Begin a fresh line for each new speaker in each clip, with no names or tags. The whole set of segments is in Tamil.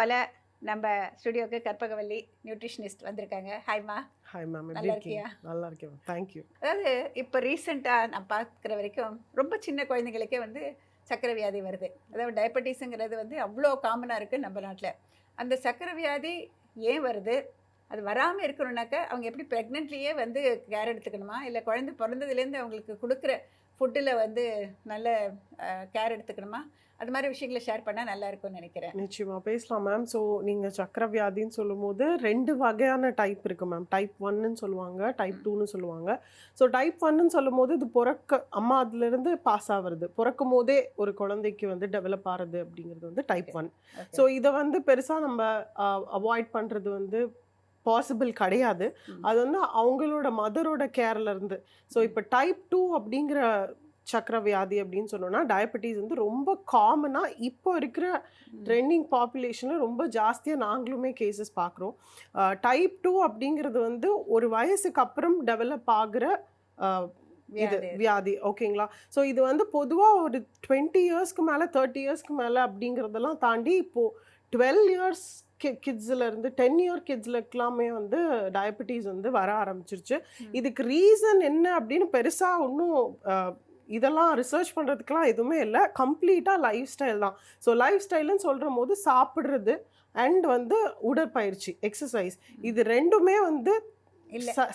போல் நம்ம ஸ்டுடியோவுக்கு கற்பகவல்லி நியூட்ரிஷனிஸ்ட் வந்திருக்காங்க. ஹாய்மா.
ஹாய் மேம், எப்படி
நல்லா
இருக்கீங்க?
இருக்கியா?
நல்லா இருக்கேன் மேம், தேங்க்யூ.
அதாவது இப்போ ரீசெண்டாக நான் பார்க்குற வரைக்கும் ரொம்ப சின்ன குழந்தைங்களுக்கே வந்து சர்க்கரை வியாதி வருது. அதாவது டயபெட்டிஸுங்கிறது வந்து அவ்வளோ காமனாக இருக்குது நம்ம நாட்டில். அந்த சர்க்கரை வியாதி ஏன் வருது? அது வராமல் இருக்கணுன்னாக்கா அவங்க எப்படி ப்ரெக்னென்ட்லேயே வந்து கேர் எடுத்துக்கணுமா, இல்லை குழந்தை பிறந்ததுலேருந்து அவங்களுக்கு கொடுக்குற ஃபுட்டில் வந்து நல்ல கேர் எடுத்துக்கணுமா? அது மாதிரி விஷயங்களை ஷேர் பண்ணால் நல்லா இருக்கும்னு நினைக்கிறேன்.
நிச்சயமா பேசலாம் மேம். ஸோ நீங்கள் சக்கரை வியாதின்னு சொல்லும்போது 2 வகையான டைப் இருக்குது மேம். டைப் 1ன்னு சொல்லுவாங்க, டைப் 2ன்னு சொல்லுவாங்க. ஸோ டைப் 1ன்னு சொல்லும்போது இது அம்மா அதுலேருந்து பாஸ் ஆகிறது, பிறக்கும் போதே ஒரு குழந்தைக்கு வந்து டெவலப் ஆகிறது அப்படிங்கிறது வந்து டைப் 1. ஸோ இதை வந்து பெருசாக நம்ம அவாய்ட் பண்ணுறது வந்து பாசிபிள் கிடையாது. அது வந்து அவங்களோட மதரோட கேர்லேருந்து. ஸோ இப்போ டைப் 2 அப்படிங்கிற சக்கரை வியாதி அப்படின்னு சொன்னோன்னா, டயபெட்டிஸ் வந்து ரொம்ப காமனாக இப்போ இருக்கிற ட்ரெண்டிங் பாப்புலேஷனில் ரொம்ப ஜாஸ்தியாக நாங்களுமே கேசஸ் பார்க்குறோம். டைப் 2 அப்படிங்கிறது வந்து ஒரு வயசுக்கு அப்புறம் டெவலப் ஆகிற இது வியாதி. ஓகேங்களா? ஸோ இது வந்து பொதுவாக ஒரு 20 இயர்ஸ்க்கு மேலே 30 இயர்ஸ்க்கு மேலே அப்படிங்கிறதெல்லாம் தாண்டி இப்போது 12 இயர்ஸ் கிட்ஸில் இருந்து 10 இயர் கிட்ஸ்லக்கெல்லாமே வந்து டயபெட்டிஸ் வந்து வர ஆரம்பிச்சிருச்சு. இதுக்கு ரீசன் என்ன அப்படின்னு பெருசாக ஒன்றும் இதெல்லாம் ரிசர்ச் பண்ணுறதுக்கெலாம் எதுவுமே இல்லை. கம்ப்ளீட்டாக லைஃப் ஸ்டைல் தான். ஸோ லைஃப் ஸ்டைலுன்னு சொல்கிற போது சாப்பிட்றது அண்ட் வந்து உடற்பயிற்சி, எக்ஸசைஸ், இது ரெண்டுமே வந்து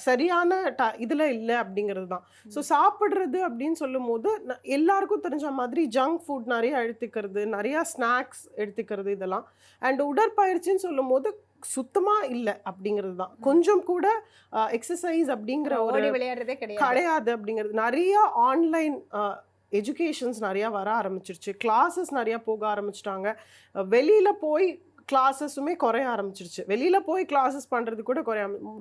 சரியான இதில் இல்லை அப்படிங்கிறது தான். ஸோ சாப்பிட்றது அப்படின்னு சொல்லும் போது எல்லாருக்கும் தெரிஞ்ச மாதிரி ஜங்க் ஃபுட் நிறைய எடுத்துக்கிறது, நிறையா ஸ்நாக்ஸ் எடுத்துக்கிறது இதெல்லாம். அண்ட் உடற்பயிற்சின்னு சொல்லும் போது சுத்தமாக இல்லை அப்படிங்கிறது தான். கொஞ்சம் கூட எக்ஸசைஸ் அப்படிங்கிற ஒரு
விளையாடுறதே
கிடையாது அப்படிங்கிறது. நிறைய ஆன்லைன் எஜுகேஷன்ஸ் நிறையா வர ஆரம்பிச்சிருச்சு, கிளாஸஸ் நிறையா போக ஆரம்பிச்சிட்டாங்க. வெளியில் போய் கிளாஸஸுமே குறைய ஆரம்பிச்சிருச்சு. வெளியில் போய் கிளாஸஸ் பண்ணுறது கூட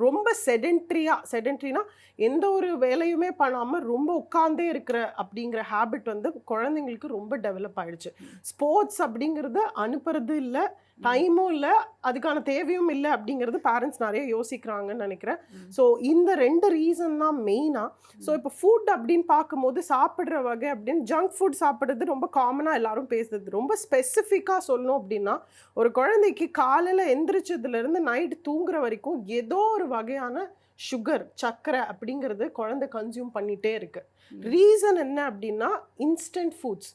ரொம்ப செடென்ட்ரினா எந்த ஒரு வேலையுமே பண்ணாமல் ரொம்ப உட்கார்ந்தே இருக்கிற அப்படிங்கிற ஹேபிட் வந்து குழந்தைங்களுக்கு ரொம்ப டெவலப் ஆகிடுச்சு. ஸ்போர்ட்ஸ் அப்படிங்கிறது அனுப்புறது இல்லை, டைமும் இல்லை, அதுக்கான தேவையும் இல்லை அப்படிங்கிறது பேரண்ட்ஸ் நிறைய யோசிக்கிறாங்கன்னு நினைக்கிறேன். ஸோ இந்த 2 ரீசன் தான் மெயினாக. ஸோ இப்போ ஃபுட் அப்படின்னு பார்க்கும்போது சாப்பிட்ற வகை அப்படின்னு ஜங்க் ஃபுட் சாப்பிட்றது ரொம்ப காமனாக எல்லாரும் பேசுறது. ரொம்ப ஸ்பெசிஃபிக்காக சொல்லணும் அப்படின்னா, ஒரு குழந்தைக்கு காலையில் எந்திரிச்சதுலேருந்து நைட் தூங்குற வரைக்கும் ஏதோ ஒரு வகையான சுகர், சர்க்கரை அப்படிங்கிறது குழந்தை கன்சியூம் பண்ணிகிட்டே இருக்கு. ரீசன் என்ன அப்படின்னா, இன்ஸ்டன்ட் ஃபுட்ஸ்,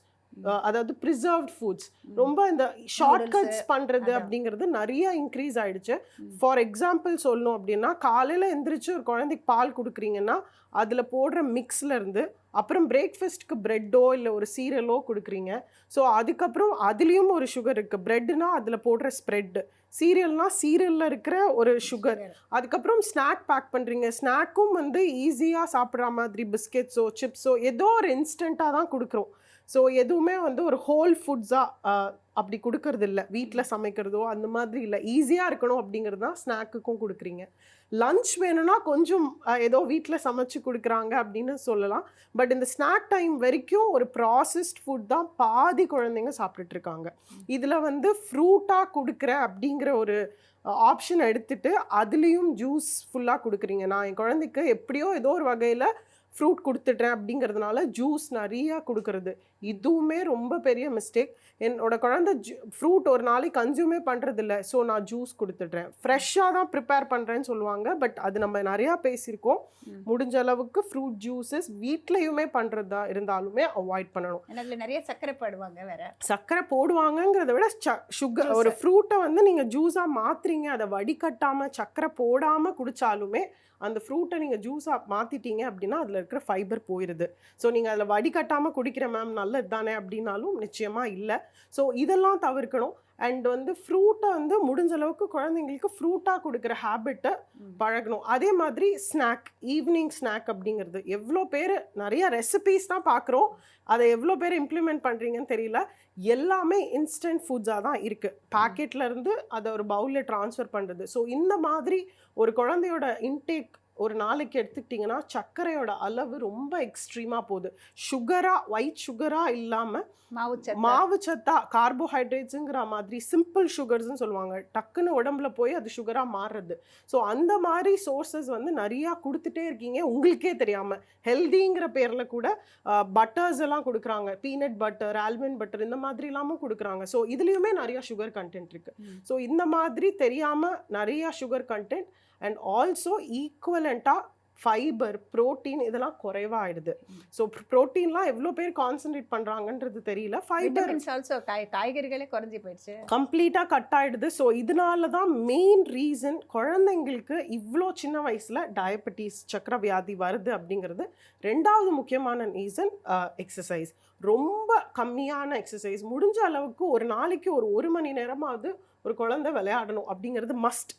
அதாவது ப்ரிசர்வ்ட் ஃபுட்ஸ், ரொம்ப இந்த ஷார்ட்கட்ஸ் பண்ணுறது அப்படிங்கிறது நிறைய இன்க்ரீஸ் ஆகிடுச்சு. ஃபார் எக்ஸாம்பிள் சொல்லணும் அப்படின்னா, காலையில் எந்திரிச்சு ஒரு குழந்தைக்கு பால் கொடுக்குறீங்கன்னா அதில் போடுற மிக்ஸ்லேருந்து அப்புறம் பிரேக்ஃபாஸ்ட்டுக்கு ப்ரெட்டோ இல்லை ஒரு சீரியலோ கொடுக்குறீங்க. ஸோ அதுக்கப்புறம் அதுலேயும் ஒரு சுகர் இருக்குது. ப்ரெட்டுனா அதில் போடுற ஸ்ப்ரெட்டு, சீரியல்னால் சீரியலில் இருக்கிற ஒரு சுகர். அதுக்கப்புறம் ஸ்நாக் பேக் பண்ணுறீங்க, ஸ்நாக்கும் வந்து ஈஸியாக சாப்பிட்ற மாதிரி பிஸ்கெட்ஸோ சிப்ஸோ ஏதோ ஒரு இன்ஸ்டண்ட்டாக தான் கொடுக்குறோம். ஸோ எதுவுமே வந்து ஒரு ஹோல் ஃபுட்ஸாக அப்படி கொடுக்கறது இல்லை. வீட்டில் சமைக்கிறதோ அந்த மாதிரி இல்லை, ஈஸியாக இருக்கணும் அப்படிங்கிறது தான் ஸ்நாக்குக்கும் கொடுக்குறீங்க. லன்ச் வேணும்னா கொஞ்சம் ஏதோ வீட்டில் சமைச்சு கொடுக்குறாங்க அப்படின்னு சொல்லலாம். பட் இந்த ஸ்நாக் டைம் வரைக்கும் ஒரு ப்ராசஸ்ட் ஃபுட் தான் பாதி குழந்தைங்க சாப்பிட்டுட்ருக்காங்க. இதில் வந்து ஃப்ரூட்டாக கொடுக்குற அப்படிங்கிற ஒரு ஆப்ஷன் எடுத்துகிட்டு அதுலேயும் ஜூஸ் ஃபுல்லாக கொடுக்குறீங்க. நான் என் குழந்தைக்கு எப்படியோ ஏதோ ஒரு வகையில் ஃப்ரூட் கொடுத்துட்றேன் அப்படிங்கிறதுனால ஜூஸ் நிறையா கொடுக்கறது, இதுவுமே ரொம்ப பெரிய மிஸ்டேக். என்னோட குழந்தை ஃப்ரூட் ஒரு நாளைக்கு கன்சியூமே பண்ணுறதில்ல, ஸோ நான் ஜூஸ் கொடுத்துட்றேன். ஃப்ரெஷ்ஷாக தான் ப்ரிப்பேர் பண்ணுறேன்னு சொல்லுவாங்க, பட் அது நம்ம நிறையா பேசியிருக்கோம். முடிஞ்ச அளவுக்கு ஃப்ரூட் ஜூஸஸ் வீட்லேயுமே பண்ணுறதா இருந்தாலுமே அவாய்ட் பண்ணணும்.
அதில் நிறைய சர்க்கரை போடுவாங்க, வேறு
சர்க்கரை போடுவாங்கிறத விட சுகர், ஒரு ஃப்ரூட்டை வந்து நீங்கள் ஜூஸாக மாற்றுறீங்க, அதை வடிகட்டாமல் சர்க்கரை போடாமல் குடித்தாலுமே அந்த ஃப்ரூட்டை நீங்கள் ஜூஸாக மாற்றிட்டீங்க அப்படின்னா அதில் இருக்கிற ஃபைபர் போயிடுது. ஸோ நீங்கள் அதில் வடிகட்டாமல் குடிக்கிற மேம் நல்லது தானே அப்படின்னாலும் நிச்சயமாக இல்லை. ஸோ இதெல்லாம் தவிர்க்கணும். அண்ட் வந்து ஃப்ரூட்டை வந்து முடிஞ்ச அளவுக்கு குழந்தைங்களுக்கு ஃப்ரூட்டாக கொடுக்குற ஹேபிட்டை பழகணும். அதே மாதிரி ஸ்நாக், ஈவினிங் ஸ்நாக் அப்படிங்கிறது எவ்வளோ பேர், நிறைய ரெசிபீஸ் தான் பார்க்குறோம், அதை எவ்வளோ பேர் இம்ப்ளிமெண்ட் பண்ணுறீங்கன்னு தெரியல. எல்லாமே இன்ஸ்டன்ட் ஃபுட்ஸாக தான் இருக்குது. பேக்கெட்லேருந்து அதை ஒரு பவுலில் ட்ரான்ஸ்ஃபர் பண்ணுறது. ஸோ இந்த மாதிரி ஒரு குழந்தையோட இன்டேக் ஒரு நாளைக்கு எடுத்துக்கிட்டிங்கன்னா சர்க்கரையோட அளவு ரொம்ப எக்ஸ்ட்ரீமாக போகுது. ஒயிட் சுகராக இல்லாமல் மாவு சத்தா கார்போஹைட்ரேட்ஸுங்கிற மாதிரி சிம்பிள் சுகர்ஸ்ன்னு சொல்லுவாங்க, டக்குன்னு உடம்புல போய் அது சுகராக மாறுறது. ஸோ அந்த மாதிரி சோர்சஸ் வந்து நிறையா கொடுத்துட்டே இருக்கீங்க உங்களுக்கே தெரியாமல். ஹெல்திங்கிற பேரில் கூட பட்டர்ஸ் எல்லாம் கொடுக்குறாங்க, பீனட் பட்டர், ஆல்மண்ட் பட்டர், இந்த மாதிரி எல்லாமும் கொடுக்குறாங்க. ஸோ இதுலேயுமே நிறையா சுகர் கண்டென்ட் இருக்குது. ஸோ இந்த மாதிரி தெரியாமல் நிறையா சுகர் கண்டென்ட் அண்ட் ஆல்சோ ஈக்குவலண்ட்டாக ஃபைபர், ப்ரோட்டீன் இதெல்லாம் குறைவாயிடுது. ஸோ ப்ரோட்டீன்லாம் எவ்வளோ பேர் கான்சன்ட்ரேட் பண்ணுறாங்கன்றது தெரியல. ஃபைபர்
ஆல்சோ காய்கறிகளே குறைஞ்சி போயிடுச்சு,
கம்ப்ளீட்டாக கட் ஆகிடுது. ஸோ இதனால தான் மெயின் ரீசன் குழந்தைங்களுக்கு இவ்வளோ சின்ன வயசில் டயபெட்டிஸ், சக்கரை வியாதி வருது அப்படிங்கிறது. ரெண்டாவது முக்கியமான ரீசன் எக்ஸசைஸ். ரொம்ப கம்மியான எக்ஸசைஸ். முடிஞ்ச அளவுக்கு ஒரு நாளைக்கு ஒரு மணி நேரமாவது ஒரு குழந்தை விளையாடணும் அப்படிங்கிறது மஸ்ட்.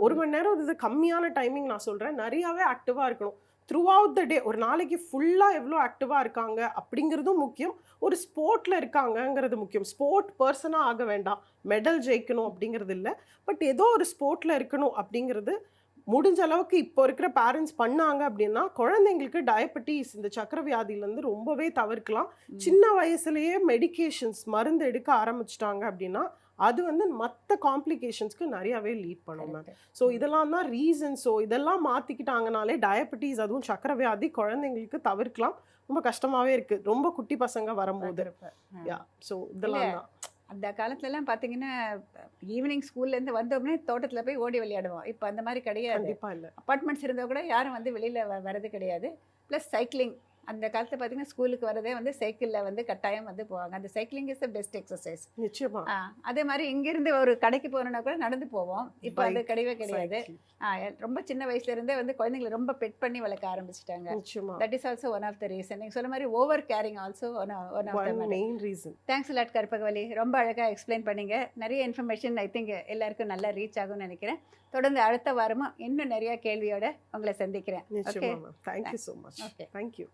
1 மணி நேரம் இது கம்மியான டைமிங் நான் சொல்கிறேன். நிறையாவே ஆக்டிவாக இருக்கணும் த்ரூ அவுட் த டே. ஒரு நாளைக்கு ஃபுல்லாக எவ்வளோ ஆக்டிவாக இருக்காங்க அப்படிங்கிறதும் முக்கியம். ஒரு ஸ்போர்ட்டில் இருக்காங்கங்கிறது முக்கியம். ஸ்போர்ட் பர்சனாக ஆக வேண்டாம், மெடல் ஜெயிக்கணும் அப்படிங்கிறது இல்லை, பட் ஏதோ ஒரு ஸ்போர்ட்டில் இருக்கணும் அப்படிங்கிறது முடிஞ்ச அளவுக்கு இப்போ இருக்கிற பேரண்ட்ஸ் பண்ணாங்க அப்படின்னா குழந்தைங்களுக்கு டயபெட்டிஸ், இந்த சக்கரை வியாதியிலேருந்து ரொம்பவே தவிர்க்கலாம். சின்ன வயசுலேயே மெடிகேஷன்ஸ், மருந்து எடுக்க ஆரம்பிச்சிட்டாங்க அப்படின்னா அது வந்து மற்ற காம்ப்ளிகேஷன்ஸ்க்கு நிறையாவே லீட் பண்ணும் மேம். ஸோ இதெல்லாம் தான் ரீசன். ஸோ இதெல்லாம் மாற்றிக்கிட்டாங்கனாலே டயபெட்டிஸ், அதுவும் சக்கரை வியாதி குழந்தைங்களுக்கு தவிர்க்கலாம். ரொம்ப கஷ்டமாகவே இருக்குது ரொம்ப குட்டி பசங்க வரும்போது. ஸோ இதெல்லாம் தான்.
அந்த காலத்துலலாம் பார்த்தீங்கன்னா ஈவினிங் ஸ்கூல்லேருந்து வந்தோடனே தோட்டத்தில் போய் ஓடி விளையாடுவோம். இப்போ அந்த மாதிரி கிடையாது.
கண்டிப்பாக இல்லை.
அப்பார்ட்மெண்ட்ஸ் இருந்தால் கூட யாரும் வந்து வெளியில் வரது கிடையாது. Plus cycling. அந்த காலத்தில் பார்த்தீங்கன்னா ஸ்கூலுக்கு வரதே வந்து சைக்கிளில் வந்து கட்டாயம் வந்து போவாங்க. அந்த cycling is the best exercise.
நிச்சயமா.
அதே மாதிரி இங்கேருந்து ஒரு கடைக்கு போகணுன்னா கூட நடந்து போவோம். இப்போ அது கிடையவே கிடையாது. ரொம்ப சின்ன வயசுலேருந்தே வந்து குழந்தைங்களை ரொம்ப பெட் பண்ணி வளர்க்க ஆரம்பிச்சிட்டாங்க. That is also one of the reason. நீங்கள் சொன்ன மாதிரி over caring also one of the main reason. Thanks lot Karpagavalli, ரொம்ப அழகாக எக்ஸ்பிளைன் பண்ணீங்க. நிறைய இன்ஃபர்மேஷன் ஐ திங்க் எல்லாருக்கும் நல்லா ரீச் ஆகும்னு நினைக்கிறேன். தொடர்ந்து அடுத்த வாரமும் இன்னும் நிறைய கேள்வியோட உங்களை சந்திக்கிறேன்.
Okay, thank you so much. Okay, thank you.